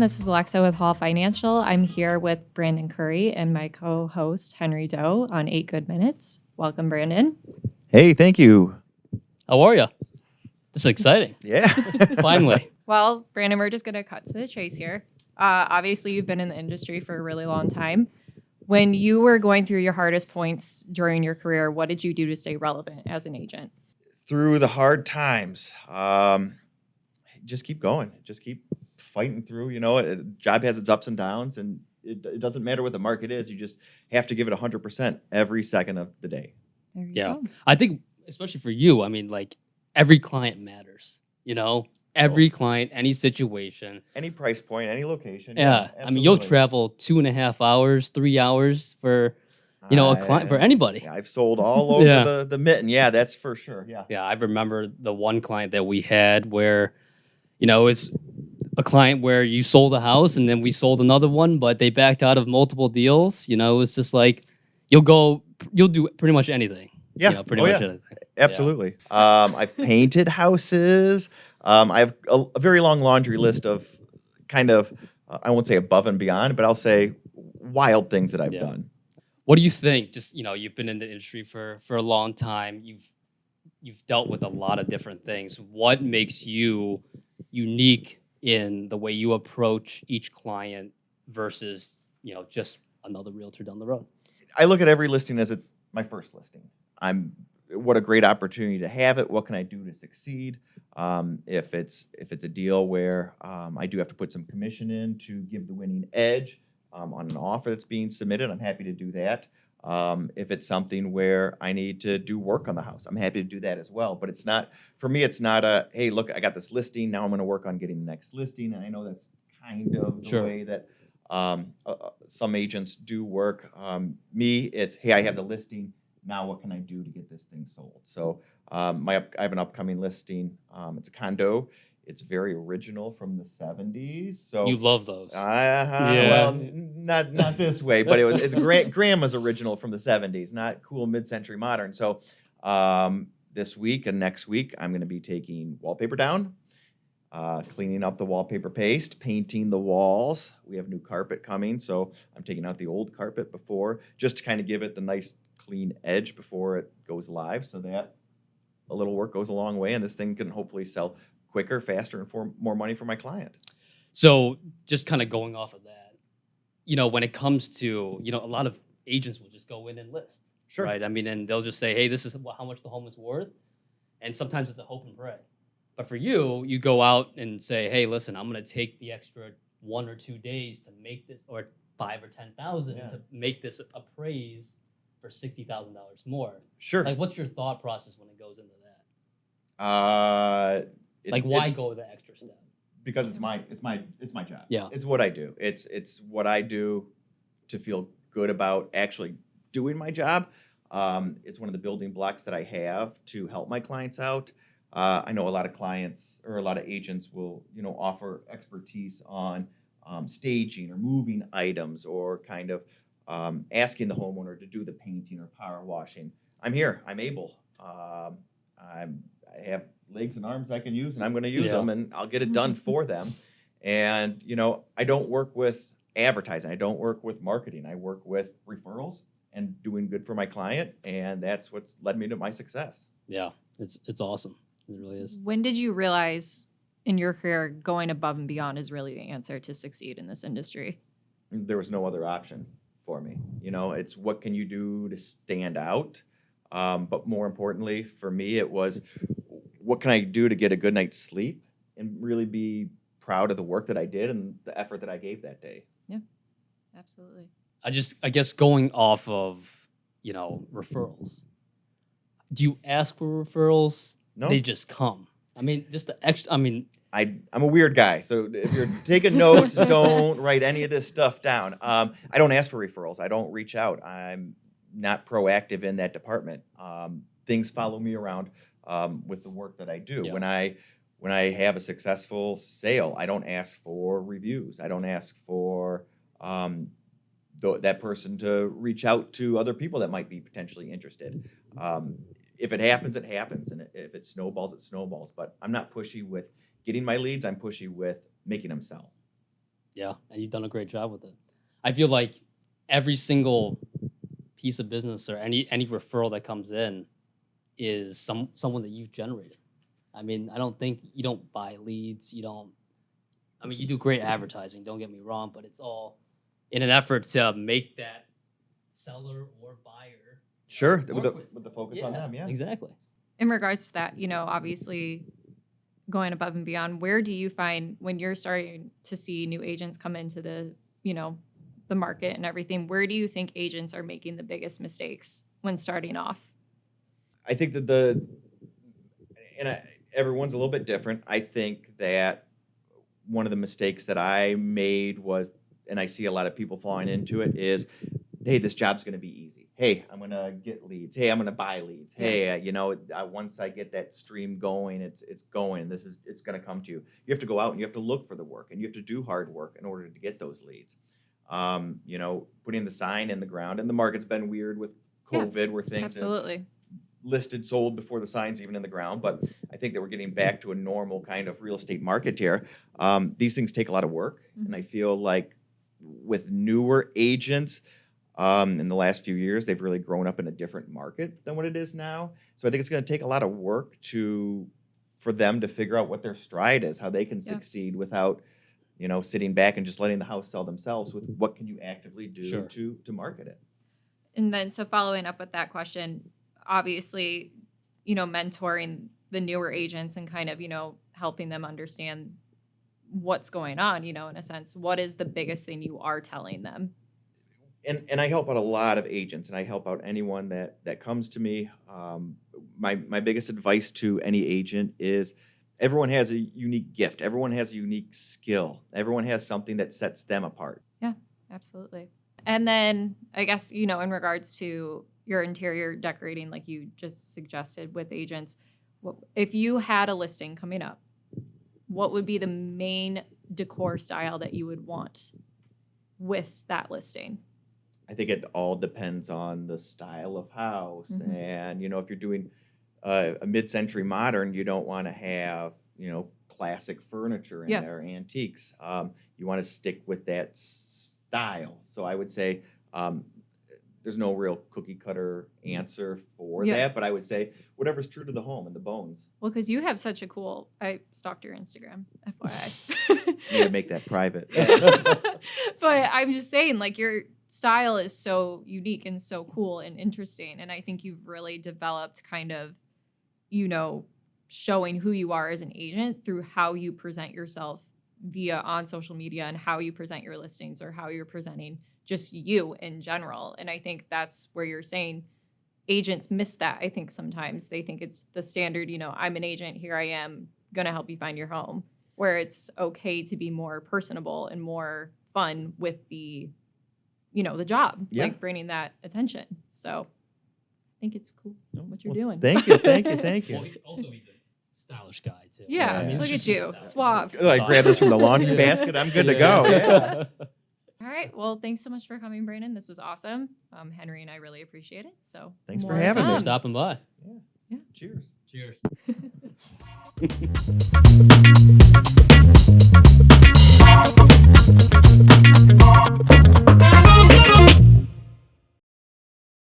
This is Alexa with Hall Financial. I'm here with Brandon Curry and my co-host Henry Doe on 8 Good Minutes. Welcome, Brandon. Hey, thank you. How are you? This is exciting. Yeah. Finally. Well, Brandon, we're just going to cut to the chase here. Obviously, you've been in the industry for a really long time. When you were going through your hardest points during your career, what did you do to stay relevant as an agent? Through the hard times, just keep going. Just keep fighting through. You know, a job has its ups and downs, and it doesn't matter what the market is. You just have to give it 100% every second of the day. There you Yeah. go. I think, especially for you, I mean, like, every client matters, you know? Every client, any situation. Any price point, any location. Yeah. I mean, you'll absolutely. travel 2.5 hours, 3 hours for, you know, a client, for anybody. Yeah, I've sold all over Yeah. the mitten. Yeah, that's for sure. Yeah. Yeah, I remember the one client that we had where, you know, it's a client where you sold a house and then we sold another one, but they backed out of multiple deals. You know, it's just like you'll do pretty much anything. Yeah. You know, pretty Oh, much yeah. anything. Absolutely. I've painted houses. I have a very long laundry list of kind of, I won't say above and beyond, but I'll say wild things that I've Yeah. done. What do you think? Just, you know, you've been in the industry for a long time. You've dealt with a lot of different things. What makes you unique in the way you approach each client versus, you know, just another realtor down the road? I look at every listing as it's my first listing. What a great opportunity to have it. What can I do to succeed? If it's a deal where I do have to put some commission in to give the winning edge on an offer that's being submitted, I'm happy to do that. If it's something where I need to do work on the house, I'm happy to do that as well. But it's not, for me, it's not a, hey, look, I got this listing. Now I'm going to work on getting the next listing. And I know that's kind of the Sure. way that some agents do work. Me, it's, hey, I have the listing. Now what can I do to get this thing sold? So I have an upcoming listing. It's a condo. It's very original from the 70s. So You love those. well, not this way, but it's grandma's original from the 70s, not cool mid-century modern. So this week and next week, I'm going to be taking wallpaper down, cleaning up the wallpaper paste, painting the walls. We have new carpet coming, so I'm taking out the old carpet before, just to kind of give it the nice clean edge before it goes live, so that a little work goes a long way, and this thing can hopefully sell quicker, faster, and for more money for my client. So just kind of going off of that, you know, when it comes to, you know, a lot of agents will just go in and list. Sure. Right. I mean, and they'll just say, hey, this is how much the home is worth. And sometimes it's a hope and pray. But for you, you go out and say, hey, listen, I'm going to take the extra 1 or 2 days to make this, or 5 or 10,000 to make this appraise for $60,000 more. Sure. Like, what's your thought process when it goes into that? Why go the extra step? Because it's my job. Yeah. It's what I do. It's what I do to feel good about actually doing my job. It's one of the building blocks that I have to help my clients out. I know a lot of clients or a lot of agents will, you know, offer expertise on staging or moving items or kind of asking the homeowner to do the painting or power washing. I'm here. I'm able. I have legs and arms I can use, and I'm going to use them, and I'll get it done for them. And, you know, I don't work with advertising. I don't work with marketing. I work with referrals and doing good for my client, and that's what's led me to my success. Yeah, it's awesome. It really is. When did you realize in your career going above and beyond is really the answer to succeed in this industry? There was no other option for me. You know, it's what can you do to stand out? But more importantly, for me, it was what can I do to get a good night's sleep and really be proud of the work that I did and the effort that I gave that day. Yeah, absolutely. I guess going off of, you know, referrals, do you ask for referrals? No. They just come. I mean, just the extra, I mean. I'm a weird guy, so if you're taking notes, don't write any of this stuff down. I don't ask for referrals. I don't reach out. I'm not proactive in that department. Things follow me around with the work that I do. Yeah. When I have a successful sale, I don't ask for reviews. I don't ask for that person to reach out to other people that might be potentially interested. If it happens, it happens. And if it snowballs, it snowballs. But I'm not pushy with getting my leads. I'm pushy with making them sell. Yeah, and you've done a great job with it. I feel like every single piece of business or any referral that comes in is someone that you've generated. I mean, I don't think you don't buy leads. You don't. I mean, you do great advertising. Don't get me wrong, but it's all in an effort to make that seller or buyer. Sure, work with the focus on them, yeah. Exactly. In regards to that, obviously going above and beyond, where do you find when you're starting to see new agents come into the market and everything, where do you think agents are making the biggest mistakes when starting off? I think that everyone's a little bit different. I think that one of the mistakes that I made was, and I see a lot of people falling into it, is, hey, this job's going to be easy. Hey, I'm going to get leads. Hey, I'm going to buy leads. Hey, once I get that stream going, it's going. It's going to come to you. You have to go out and you have to look for the work, and you have to do hard work in order to get those leads. Putting the sign in the ground, and the market's been weird with COVID, where things Absolutely. listed, sold before the sign's even in the ground. But I think that we're getting back to a normal kind of real estate market here. These things take a lot of work, and I feel like with newer agents, in the last few years, they've really grown up in a different market than what it is now. So I think it's going to take a lot of work for them to figure out what their stride is, how they can succeed without, sitting back and just letting the house sell themselves. With what can you actively do to market it? And then, so following up with that question, obviously, mentoring the newer agents and kind of, helping them understand what's going on, in a sense, what is the biggest thing you are telling them? And I help out a lot of agents, and I help out anyone that comes to me. My biggest advice to any agent is everyone has a unique gift. Everyone has a unique skill. Everyone has something that sets them apart. Yeah, absolutely. And then I guess, in regards to your interior decorating, like you just suggested with agents, if you had a listing coming up, what would be the main decor style that you would want with that listing? I think it all depends on the style of house. And, if you're doing a mid-century modern, you don't want to have, classic furniture in there, antiques. You want to stick with that style. So I would say there's no real cookie cutter answer for that, but I would say whatever's true to the home and the bones. Well, because you have such a cool, I stalked your Instagram, FYI. You need to make that private. But I'm just saying, like, your style is so unique and so cool and interesting. And I think you've really developed kind of, showing who you are as an agent through how you present yourself on social media and how you present your listings or how you're presenting just you in general. And I think that's where you're saying agents miss that. I think sometimes they think it's the standard, I'm an agent, here I am, going to help you find your home, where it's okay to be more personable and more fun with the job, like bringing that attention. So I think it's cool what you're doing. Thank you. Well, he's a stylish guy too. Yeah, look at you, suave. Like, grab this from the laundry basket. I'm good to go. Yeah. All right. Well, thanks so much for coming, Brandon. This was awesome. Henry and I really appreciate it. So thanks for more having to me. For stopping by. Yeah. Cheers. Cheers.